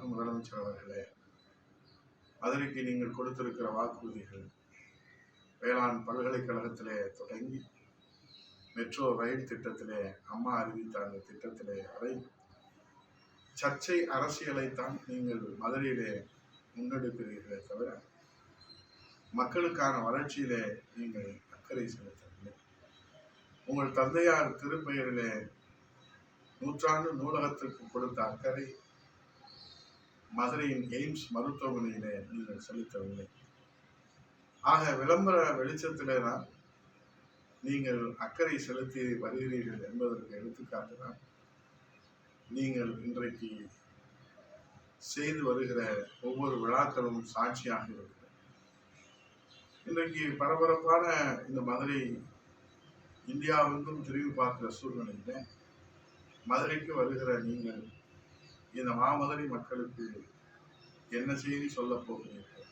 மாண்புமிகு முதலமைச்சர் அவர்களே, மதுரைக்கு நீங்கள் கொடுத்திருக்கிற வாக்குறுதிகள் வேளாண் பல்கலைக்கழகத்திலே தொடங்கி மெட்ரோ ரயில் திட்டத்திலே, அம்மா அறிவித்த அந்த திட்டத்திலே வரை சர்ச்சை அரசியலைத்தான் நீங்கள் மதுரையிலே முன்னெடுக்கிறீர்களே தவிர மக்களுக்கான வளர்ச்சியிலே நீங்கள் அக்கறை செலுத்தவில்லை. உங்கள் தந்தையார் திருப்பெயரிலே நூற்றாண்டு நூலகத்திற்கு கொடுத்த அக்கறை மதுரையின் எய்ம்ஸ் மருத்துவமனையிலே நீங்கள் செலுத்தவில்லை. ஆக விளம்பர வெளிச்சத்திலே தான் நீங்கள் அக்கறை செலுத்தி வருகிறீர்கள் என்பதற்கு எடுத்துக்காட்டு தான் நீங்கள் இன்றைக்கு செய்து வருகிற ஒவ்வொரு விழாக்களும் சாட்சியாக இருக்கிறது. இன்றைக்கு பரபரப்பான இந்த மதுரை இந்தியாவெங்கும் திரும்பி பார்க்கிற சூழ்நிலையில மதுரைக்கு வருகிற நீங்கள் இந்த மாமதுரை மக்களுக்கு என்ன செய்தி சொல்ல போகிறீர்கள்?